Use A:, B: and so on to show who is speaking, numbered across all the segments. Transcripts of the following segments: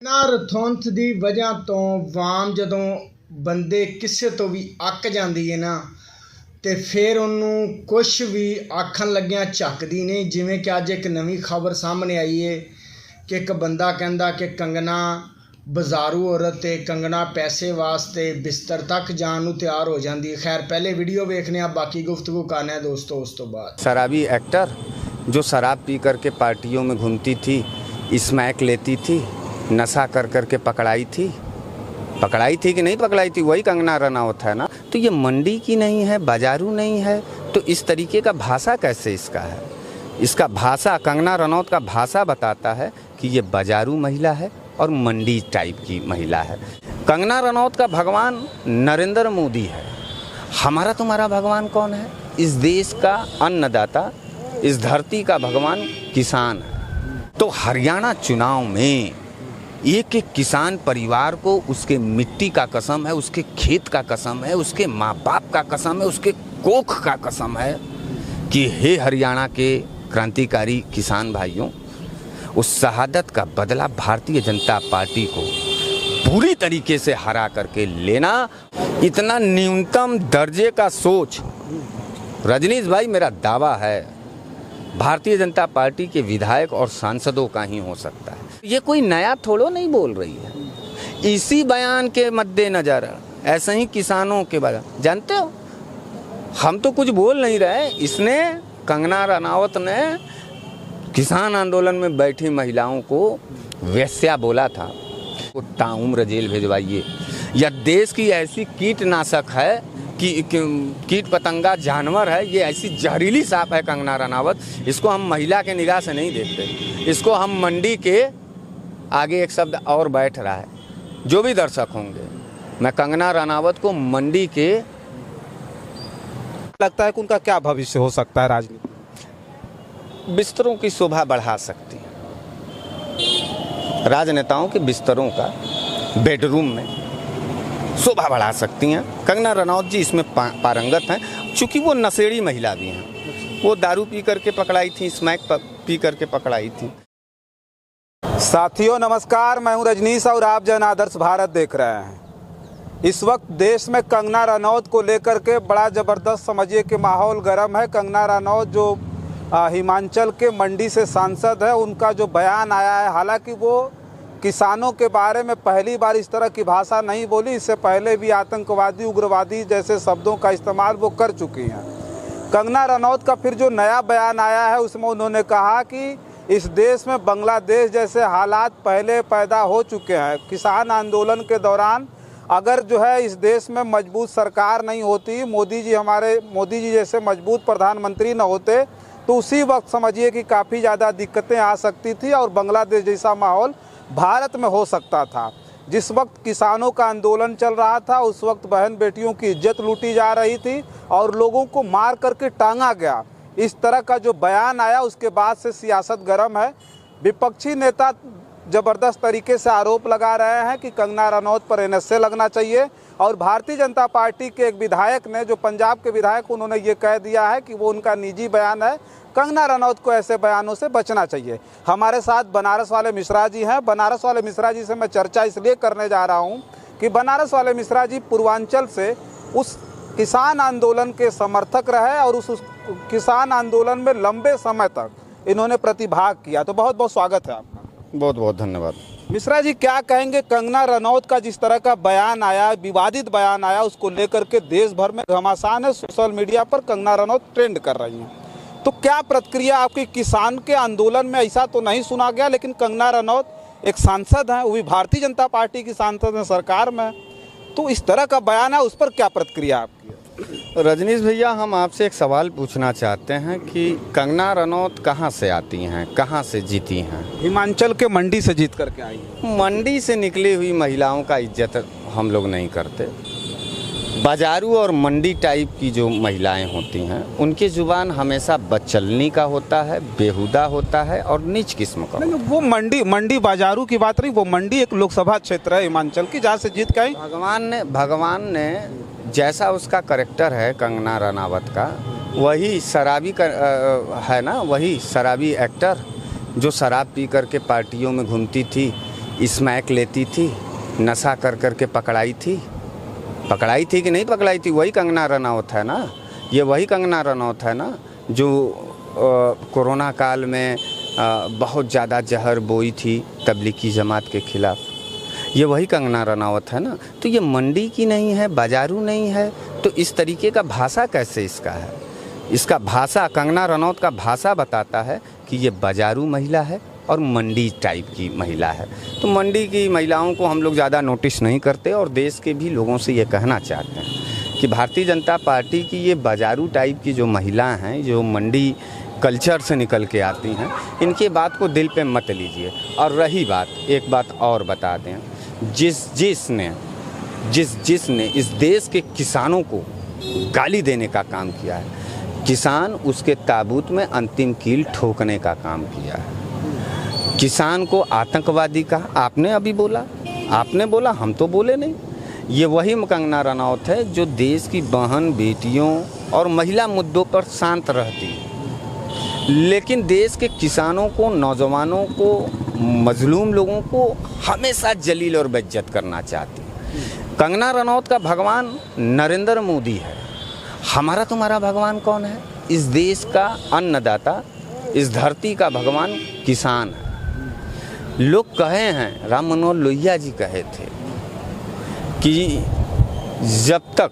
A: ना रथौंथ दी वजह तो वाम जदों बंदे किसे तो भी अक जाती है ना तो फिर उन्होंने कुछ भी आखन लग्या झकदी नहीं। जिमें कि अज एक नवी खबर सामने आई है कि एक बंदा कहता कि कंगना बाजारू औरत है, कंगना पैसे वास्ते बिस्तर तक जाने तैयार हो जाती है। खैर पहले वीडियो देखने, बाकी गुफ्तगू करना है दोस्तों। उस तो बाद
B: शराबी एक्टर जो शराब पी करके पार्टियों में घूमती थी, स्मैक लेती थी, नशा कर करके पकड़ाई थी कि नहीं पकड़ाई थी, वही कंगना रनौत है ना। तो ये मंडी की नहीं है, बाजारू नहीं है, तो इस तरीके का भाषा कैसे इसका है? इसका भाषा, कंगना रनौत का भाषा बताता है कि ये बाजारू महिला है और मंडी टाइप की महिला है। कंगना रनौत का भगवान नरेंद्र मोदी है। हमारा तुम्हारा भगवान कौन है? इस देश का अन्नदाता, इस धरती का भगवान किसान है। तो हरियाणा चुनाव में एक एक किसान परिवार को उसके मिट्टी का कसम है, उसके खेत का कसम है, उसके माँ बाप का कसम है, उसके कोख का कसम है कि हे हरियाणा के क्रांतिकारी किसान भाइयों, उस शहादत का बदला भारतीय जनता पार्टी को पूरी तरीके से हरा करके लेना। इतना न्यूनतम दर्जे का सोच रजनीश भाई, मेरा दावा है भारतीय जनता पार्टी के विधायक और सांसदों का ही हो सकता है। ये कोई नया थोड़ो नहीं बोल रही है। इसी बयान के मद्देनजर ऐसे ही किसानों के बारे में जानते हो, हम तो कुछ बोल नहीं रहे। इसने, कंगना रनौत ने किसान आंदोलन में बैठी महिलाओं को वेश्या बोला था। वो ताउम्र जेल भिजवाइए। यह देश की ऐसी कीटनाशक है कि कीट पतंगा जानवर है, ये ऐसी जहरीली सांप है कंगना रनौत। इसको हम महिला के निगाह से नहीं देखते, इसको हम मंडी के आगे एक शब्द और बैठ रहा है। जो भी दर्शक होंगे, मैं कंगना रनौत को मंडी के,
C: लगता है कि उनका क्या भविष्य हो सकता है राजनीति?
B: बिस्तरों की शोभा बढ़ा सकती है। राजनेताओं के बिस्तरों का बेडरूम में शोभा बढ़ा सकती हैं। कंगना रनौत जी इसमें पारंगत हैं, चूँकि वो नशेड़ी महिला भी हैं। वो दारू पी करके पकड़ाई थी, स्मैक पी करके पकड़ाई थी।
C: साथियों नमस्कार, मैं हूं रजनीश और आप जन आदर्श भारत देख रहे हैं। इस वक्त देश में कंगना रनौत को लेकर के बड़ा ज़बरदस्त समझिए कि माहौल गर्म है। कंगना रनौत जो हिमाचल के मंडी से सांसद है, उनका जो बयान आया है, हालांकि वो किसानों के बारे में पहली बार इस तरह की भाषा नहीं बोली, इससे पहले भी आतंकवादी, उग्रवादी जैसे शब्दों का इस्तेमाल वो कर चुकी हैं। कंगना रनौत का फिर जो नया बयान आया है, उसमें उन्होंने कहा कि इस देश में बांग्लादेश जैसे हालात पहले पैदा हो चुके हैं। किसान आंदोलन के दौरान अगर जो है इस देश में मजबूत सरकार नहीं होती, मोदी जी जैसे मजबूत प्रधानमंत्री न होते, तो उसी वक्त समझिए कि काफ़ी ज़्यादा दिक्कतें आ सकती थी और बांग्लादेश जैसा माहौल भारत में हो सकता था। जिस वक्त किसानों का आंदोलन चल रहा था, उस वक्त बहन बेटियों की इज्जत लूटी जा रही थी और लोगों को मार करके टांगा गया। इस तरह का जो बयान आया, उसके बाद से सियासत गर्म है। विपक्षी नेता ज़बरदस्त तरीके से आरोप लगा रहे हैं कि कंगना रनौत पर एनएसए लगना चाहिए। और भारतीय जनता पार्टी के एक विधायक ने, जो पंजाब के विधायक, उन्होंने ये कह दिया है कि वो उनका निजी बयान है, कंगना रनौत को ऐसे बयानों से बचना चाहिए। हमारे साथ बनारस वाले मिश्रा जी हैं। बनारस वाले मिश्रा जी से मैं चर्चा इसलिए करने जा रहा हूँ कि बनारस वाले मिश्रा जी पूर्वांचल से उस किसान आंदोलन के समर्थक रहे और उस किसान आंदोलन में लंबे समय तक इन्होंने प्रतिभाग किया। तो बहुत बहुत स्वागत है आपका।
B: बहुत बहुत धन्यवाद।
C: मिश्रा जी, क्या कहेंगे, कंगना रनौत का जिस तरह का बयान आया, विवादित बयान आया, उसको लेकर के देश भर में घमासान है। सोशल मीडिया पर कंगना रनौत ट्रेंड कर रही हैं, तो क्या प्रतिक्रिया आपकी? किसान के आंदोलन में ऐसा तो नहीं सुना गया, लेकिन कंगना रनौत एक सांसद हैं, वो भी भारतीय जनता पार्टी की सांसद हैं, सरकार में, तो इस तरह का बयान है, उस पर क्या प्रतिक्रिया आपकी?
B: रजनीश भैया, हम आपसे एक सवाल पूछना चाहते हैं कि कंगना रनौत कहाँ से आती हैं, कहाँ से जीती हैं?
C: हिमाचल के मंडी से जीत करके आई हैं।
B: मंडी से निकली हुई महिलाओं का इज्जत हम लोग नहीं करते। बाजारू और मंडी टाइप की जो महिलाएं होती हैं, उनकी जुबान हमेशा बदचलनी का होता है, बेहुदा होता है और नीच किस्म का।
C: नहीं, वो मंडी बाजारू की बात नहीं, वो मंडी एक लोकसभा क्षेत्र है हिमाचल की, जहाँ से जीत के आई।
B: भगवान ने जैसा उसका कैरेक्टर है कंगना रनौत का, वही शराबी है ना, वही शराबी एक्टर जो शराब पी करके पार्टियों में घूमती थी, स्मैक लेती थी, नशा कर कर के पकड़ाई थी कि नहीं पकड़ाई थी? वही कंगना रनौत है ना, ये वही कंगना रनौत है ना जो कोरोना काल में बहुत ज़्यादा जहर बोई थी तबलीगी जमात के ख़िलाफ़। ये वही कंगना रनौत है ना। तो ये मंडी की नहीं है, बाजारू नहीं है, तो इस तरीके का भाषा कैसे इसका है? इसका भाषा, कंगना रनौत का भाषा बताता है कि ये बाजारू महिला है और मंडी टाइप की महिला है। तो मंडी की महिलाओं को हम लोग ज़्यादा नोटिस नहीं करते और देश के भी लोगों से ये कहना चाहते हैं कि भारतीय जनता पार्टी की ये बाजारू टाइप की जो महिलाएं हैं, जो मंडी कल्चर से निकल के आती हैं, इनकी बात को दिल पे मत लीजिए। और रही बात, एक बात और बता दें, जिसने इस देश के किसानों को गाली देने का काम किया है, किसान उसके ताबूत में अंतिम कील ठोकने का काम किया है। किसान को आतंकवादी कहा, आपने अभी बोला, आपने बोला, हम तो बोले नहीं। ये वही कंगना रनौत है जो देश की बहन बेटियों और महिला मुद्दों पर शांत रहती है, लेकिन देश के किसानों को, नौजवानों को, मजलूम लोगों को हमेशा जलील और बेइज्जत करना चाहती है। कंगना रनौत का भगवान नरेंद्र मोदी है। हमारा तुम्हारा भगवान कौन है? इस देश का अन्नदाता, इस धरती का भगवान किसान है। लोग कहे हैं, राम मनोहर लोहिया जी कहे थे कि जब तक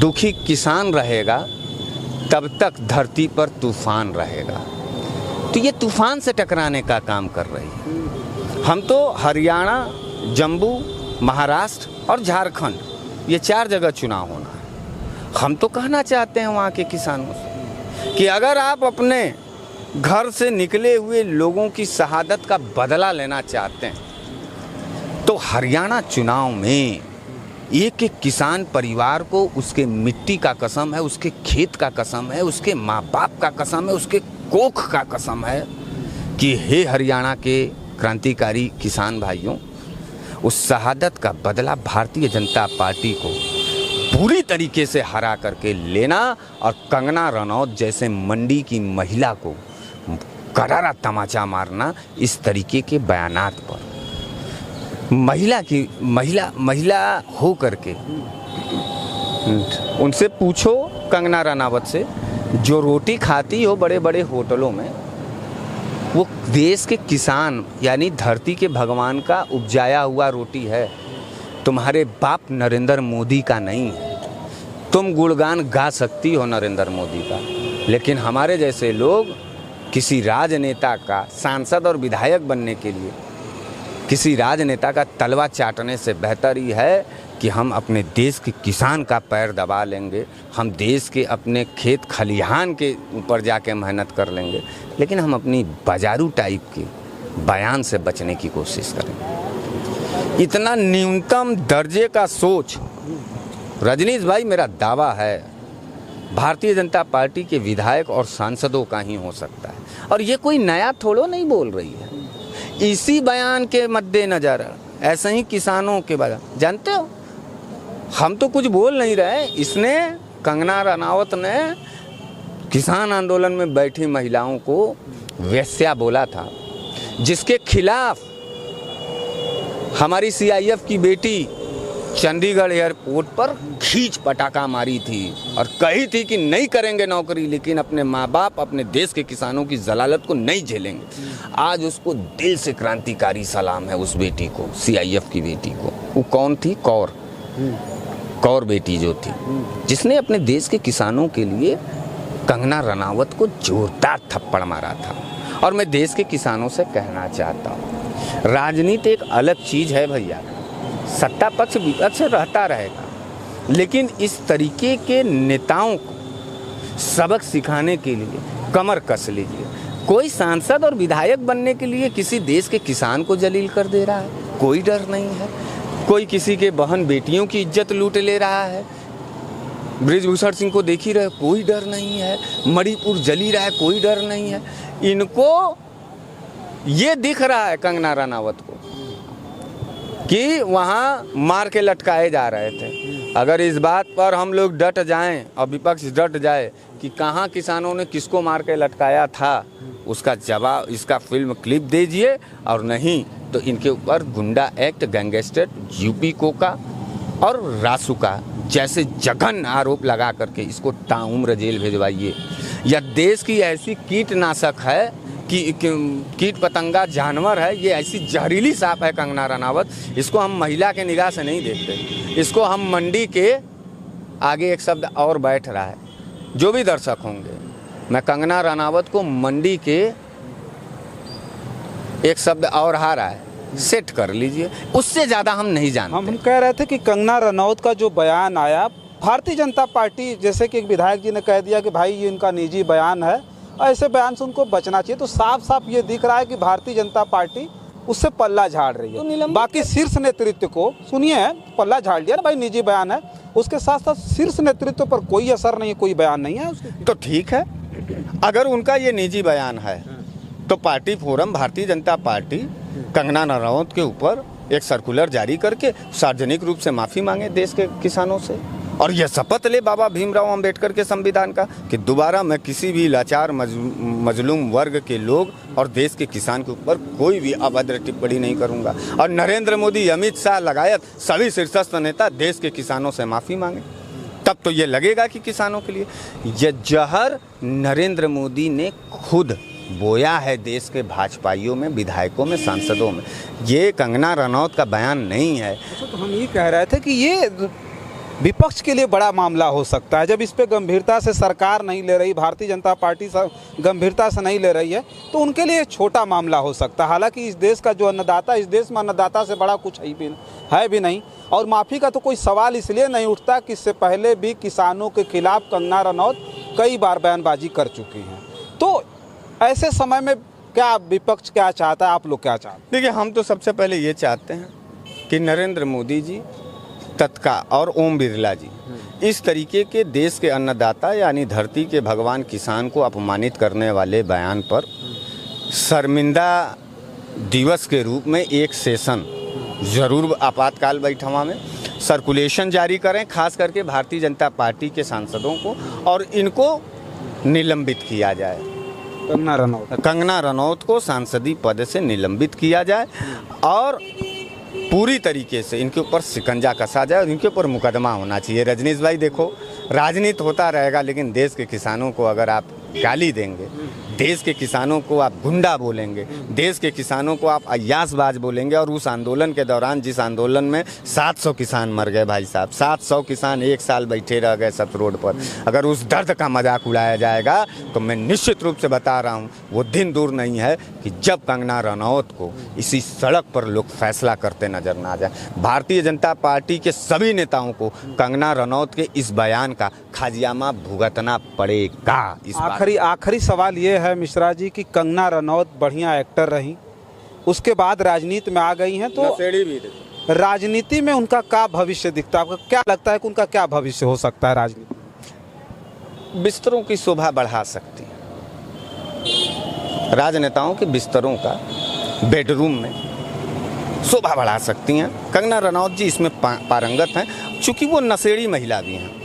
B: दुखी किसान रहेगा तब तक धरती पर तूफान रहेगा। तो ये तूफान से टकराने का काम कर रही है। हम तो हरियाणा, जम्मू, महाराष्ट्र और झारखंड, ये 4 जगह चुनाव होना है। हम तो कहना चाहते हैं वहाँ के किसानों से कि अगर आप अपने घर से निकले हुए लोगों की शहादत का बदला लेना चाहते हैं तो हरियाणा चुनाव में एक एक किसान परिवार को उसके मिट्टी का कसम है, उसके खेत का कसम है, उसके माँ बाप का कसम है, उसके कोख का कसम है कि हे हरियाणा के क्रांतिकारी किसान भाइयों, उस शहादत का बदला भारतीय जनता पार्टी को पूरी तरीके से हरा करके लेना और कंगना रनौत जैसे मंडी की महिला को करारा तमाचा मारना। इस तरीके के बयानात पर महिला हो करके उनसे पूछो, कंगना रनावत से, जो रोटी खाती हो बड़े बड़े होटलों में, वो देश के किसान यानी धरती के भगवान का उपजाया हुआ रोटी है, तुम्हारे बाप नरेंद्र मोदी का नहीं है। तुम गुणगान गा सकती हो नरेंद्र मोदी का, लेकिन हमारे जैसे लोग किसी राजनेता का, सांसद और विधायक बनने के लिए किसी राजनेता का तलवा चाटने से बेहतर ही है कि हम अपने देश के किसान का पैर दबा लेंगे, हम देश के अपने खेत खलिहान के ऊपर जाके मेहनत कर लेंगे, लेकिन हम अपनी बाजारू टाइप के बयान से बचने की कोशिश करेंगे। इतना न्यूनतम दर्जे का सोच, रजनीश भाई, मेरा दावा है भारतीय जनता पार्टी के विधायक और सांसदों का ही हो सकता है। और ये कोई नया थोड़ो नहीं बोल रही है, इसी बयान के मद्देनज़र ऐसे ही किसानों के बारे में, जानते हो, हम तो कुछ बोल नहीं रहे, इसने, कंगना रनावत ने किसान आंदोलन में बैठी महिलाओं को वेश्या बोला था, जिसके खिलाफ हमारी CIF की बेटी चंडीगढ़ एयरपोर्ट पर खींच पटाखा मारी थी और कही थी कि नहीं करेंगे नौकरी, लेकिन अपने माँ बाप, अपने देश के किसानों की जलालत को नहीं झेलेंगे। आज उसको दिल से क्रांतिकारी सलाम है उस बेटी को, CIF की बेटी को। वो कौन थी? कौर बेटी जो थी, जिसने अपने देश के किसानों के लिए कंगना रनावत को जोरदार थप्पड़ मारा था। और मैं देश के किसानों से कहना चाहता हूँ, राजनीति एक अलग चीज़ है भैया, सत्ता पक्ष विपक्ष रहता रहेगा, लेकिन इस तरीके के नेताओं को सबक सिखाने के लिए कमर कस लीजिए। कोई सांसद और विधायक बनने के लिए किसी देश के किसान को जलील कर दे रहा है, कोई डर नहीं है। कोई किसी के बहन बेटियों की इज्जत लूट ले रहा है, बृजभूषण सिंह को देख ही रहे, कोई डर नहीं है। मणिपुर जली रहा है, कोई डर नहीं है। इनको ये दिख रहा है कंगना रनावत को कि वहाँ मार के लटकाए जा रहे थे। अगर इस बात पर हम लोग डट जाएं और विपक्ष डट जाए कि कहाँ किसानों ने किसको मार के लटकाया था, उसका जवाब, इसका फिल्म क्लिप दीजिए, और नहीं तो इनके ऊपर गुंडा एक्ट, गैंगस्टर, यूपी कोका और रासुका जैसे जघन्य आरोप लगा करके इसको ताउम्र जेल भेजवाइए। यह देश की ऐसी कीटनाशक है कि कीट पतंगा जानवर है, ये ऐसी जहरीली सांप है कंगना रनावत। इसको हम महिला के निगाह से नहीं देखते, इसको हम मंडी के आगे एक शब्द और बैठ रहा है, जो भी दर्शक होंगे, मैं कंगना रनावत को मंडी के एक शब्द और आ रहा है, सेट कर लीजिए, उससे ज़्यादा हम नहीं जानते।
C: हम कह रहे थे कि कंगना रनौत का जो बयान आया, भारतीय जनता पार्टी, जैसे कि एक विधायक जी ने कह दिया कि भाई ये इनका निजी बयान है, ऐसे बयान से उनको बचना चाहिए, तो साफ साफ ये दिख रहा है कि भारतीय जनता पार्टी उससे पल्ला झाड़ रही है। तो बाकी शीर्ष नेतृत्व को सुनिए, पल्ला झाड़ लिया ना भाई, निजी बयान है, उसके साथ साथ शीर्ष नेतृत्व पर कोई असर नहीं है, कोई बयान नहीं है उसके।
B: तो ठीक है, अगर उनका ये निजी बयान है तो party forum Bharatiya Janata party Kangana Ranaut के ऊपर एक सर्कुलर जारी करके सार्वजनिक रूप से माफ़ी मांगे देश के किसानों से, और यह शपथ ले बाबा भीमराव अंबेडकर के संविधान का कि दोबारा मैं किसी भी लाचार मजलूम वर्ग के लोग और देश के किसान के ऊपर कोई भी अभद्र टिप्पणी नहीं करूंगा। और नरेंद्र मोदी, अमित शाह लगायत सभी शीर्षस्थ नेता देश के किसानों से माफ़ी मांगे, तब तो ये लगेगा कि किसानों के लिए ये जहर नरेंद्र मोदी ने खुद बोया है देश के भाजपाइयों में, विधायकों में, सांसदों में। ये कंगना रनौत का बयान नहीं है।
C: तो हम ये कह रहे थे कि ये विपक्ष के लिए बड़ा मामला हो सकता है, जब इस पे गंभीरता से सरकार नहीं ले रही, भारतीय जनता पार्टी गंभीरता से नहीं ले रही है, तो उनके लिए छोटा मामला हो सकता है। हालांकि इस देश का जो अन्नदाता, इस देश में अन्नदाता से बड़ा कुछ है भी नहीं, और माफ़ी का तो कोई सवाल इसलिए नहीं उठता कि इससे पहले भी किसानों के खिलाफ कंगना रनौत कई बार बयानबाजी कर चुकी हैं। तो ऐसे समय में क्या विपक्ष क्या चाहता है, आप लोग क्या चाहते हैं?
B: देखिए, हम तो सबसे पहले ये चाहते हैं कि नरेंद्र मोदी जी तत्काल और ओम बिरला जी इस तरीके के देश के अन्नदाता यानी धरती के भगवान किसान को अपमानित करने वाले बयान पर शर्मिंदा दिवस के रूप में एक सेशन ज़रूर आपातकाल बैठक में सर्कुलेशन जारी करें, खास करके भारतीय जनता पार्टी के सांसदों को, और इनको निलंबित किया जाए। कंगना रनौत को सांसदीय पद से निलंबित किया जाए और पूरी तरीके से इनके ऊपर शिकंजा कसा जाए और इनके ऊपर मुकदमा होना चाहिए। रजनीश भाई देखो, राजनीति होता रहेगा, लेकिन देश के किसानों को अगर आप गाली देंगे, देश के किसानों को आप गुंडा बोलेंगे, देश के किसानों को आप अय्यासबाज बोलेंगे, और उस आंदोलन के दौरान जिस आंदोलन में 700 किसान मर गए भाई साहब, 700 किसान एक साल बैठे रह गए सब रोड पर, अगर उस दर्द का मजाक उड़ाया जाएगा तो मैं निश्चित रूप से बता रहा हूँ वो दिन दूर नहीं है कि जब कंगना रनौत को इसी सड़क पर लोग फैसला करते नजर ना आ जाए। भारतीय जनता पार्टी के सभी नेताओं को कंगना रनौत के इस बयान का खाजियामा भुगतना पड़ेगा। इस
C: आखिरी सवाल ये है मिश्रा जी कि कंगना रनौत बढ़िया एक्टर रही, उसके बाद राजनीति में आ गई हैं, तो राजनीति में उनका क्या भविष्य दिखता है? आपको क्या लगता है कि उनका क्या भविष्य हो सकता है राजनीति में?
B: बिस्तरों की शोभा बढ़ा सकती है, राजनेताओं के बिस्तरों का बेडरूम में शोभा बढ़ा सकती हैं। कंगना रनौत जी इसमें पारंगत हैं, चूँकि वो नशेड़ी महिला भी हैं।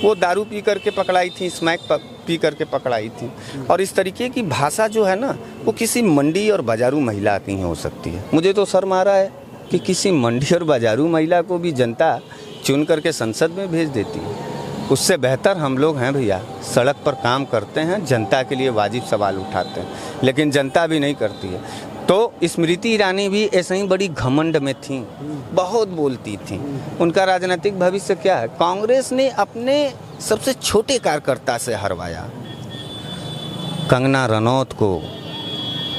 B: वो दारू पी करके पकड़ाई थी, स्मैक पी करके पकड़ाई थी, और इस तरीके की भाषा जो है ना, वो किसी मंडी और बाजारू महिला की हो सकती है। मुझे तो शर्म आ रहा है कि किसी मंडी और बाजारू महिला को भी जनता चुन करके संसद में भेज देती है। उससे बेहतर हम लोग हैं भैया, सड़क पर काम करते हैं, जनता के लिए वाजिब सवाल उठाते हैं, लेकिन जनता भी नहीं करती है। तो स्मृति ईरानी भी ऐसे ही बड़ी घमंड में थी, बहुत बोलती थी। उनका राजनीतिक भविष्य क्या है? कांग्रेस ने अपने सबसे छोटे कार्यकर्ता से हरवाया। कंगना रनौत को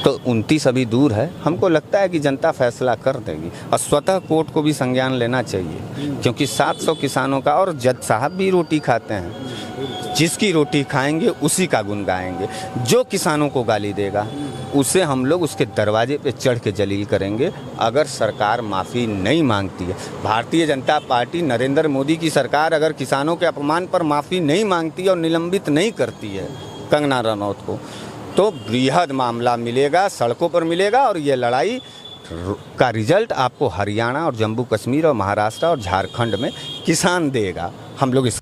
B: तो 29 अभी दूर है, हमको लगता है कि जनता फैसला कर देगी, और स्वतः कोर्ट को भी संज्ञान लेना चाहिए, क्योंकि 700 किसानों का, और जज साहब भी रोटी खाते हैं, जिसकी रोटी खाएंगे उसी का गुण गाएंगे। जो किसानों को गाली देगा उसे हम लोग उसके दरवाजे पे चढ़ के जलील करेंगे, अगर सरकार माफ़ी नहीं मांगती है। भारतीय जनता पार्टी, नरेंद्र मोदी की सरकार अगर किसानों के अपमान पर माफ़ी नहीं मांगती और निलंबित नहीं करती है कंगना रनौत को, तो बृहद मामला मिलेगा, सड़कों पर मिलेगा, और ये लड़ाई का रिजल्ट आपको हरियाणा और जम्मू कश्मीर और महाराष्ट्र और झारखंड में किसान देगा। हम लोग इस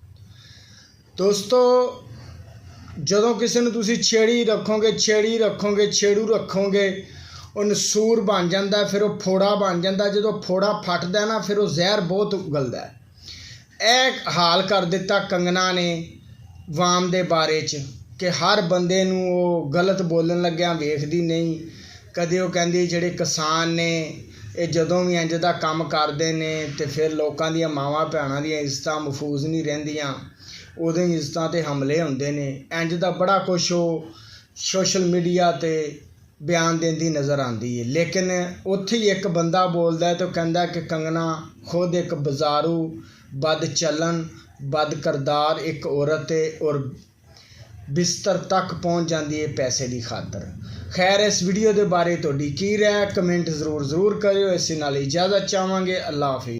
A: दोस्तों, ਜਦੋਂ ਕਿਸੇ ਨੂੰ ਤੁਸੀਂ ਛੇੜੀ ਰੱਖੋਗੇ, ਛੇੜੂ ਰੱਖੋਗੇ, ਉਹ ਨਸੂਰ ਬਣ ਜਾਂਦਾ, ਫਿਰ ਉਹ ਫੋੜਾ ਬਣ ਜਾਂਦਾ। ਜਦੋਂ ਫੋੜਾ ਫਟਦਾ ਨਾ ਫਿਰ ਉਹ ਜ਼ਹਿਰ ਬਹੁਤ ਉਗਲਦਾ। ਇਹ ਹਾਲ ਕਰ ਦਿੱਤਾ ਕੰਗਨਾ ਨੇ ਵਾਮ ਦੇ ਬਾਰੇ 'ਚ ਕਿ ਹਰ ਬੰਦੇ ਨੂੰ ਉਹ ਗਲਤ ਬੋਲਣ ਲੱਗਿਆ ਵੇਖਦੀ ਨਹੀਂ। ਕਦੇ ਉਹ ਕਹਿੰਦੀ ਜਿਹੜੇ ਕਿਸਾਨ ਨੇ ਇਹ ਜਦੋਂ ਵੀ ਇੰਝ ਦਾ ਕੰਮ ਕਰਦੇ ਨੇ ਤੇ ਫਿਰ ਲੋਕਾਂ ਦੀਆਂ ਮਾਵਾਂ ਭੈਣਾਂ ਦੀਆਂ ਇੱਜ਼ਤਾਂ ਮਹਿਫੂਜ਼ ਨਹੀਂ ਰਹਿੰਦੀਆਂ, ਉਦੋਂ ਹੀ ਇੱਜ਼ਤਾਂ 'ਤੇ ਹਮਲੇ ਹੁੰਦੇ ਨੇ। ਇੰਝ ਦਾ ਬੜਾ ਕੁਛ ਉਹ ਸੋਸ਼ਲ ਮੀਡੀਆ 'ਤੇ ਬਿਆਨ ਦਿੰਦੀ ਨਜ਼ਰ ਆਉਂਦੀ ਹੈ। ਲੇਕਿਨ ਉੱਥੇ ਹੀ ਇੱਕ ਬੰਦਾ ਬੋਲਦਾ ਹੈ ਤੇ ਉਹ ਕਹਿੰਦਾ ਕਿ ਕੰਗਨਾ ਖੁਦ ਇੱਕ ਬਜ਼ਾਰੂ ਬਦ ਚੱਲਣ ਬਦ ਕਰਦਾਰ ਇੱਕ ਔਰਤ ਹੈ ਔਰ ਬਿਸਤਰ ਤੱਕ ਪਹੁੰਚ ਜਾਂਦੀ ਹੈ ਪੈਸੇ ਦੀ ਖਾਤਰ। ਖੈਰ, ਇਸ ਵੀਡੀਓ ਦੇ ਬਾਰੇ ਤੁਹਾਡੀ ਕੀ ਰਾਏ ਕਮੈਂਟ ਜ਼ਰੂਰ ਕਰਿਓ। ਇਸੇ ਨਾਲ ਇਜਾਜ਼ਤ ਚਾਹਾਂਗੇ। ਅੱਲਾ ਹਾਫਿਜ਼।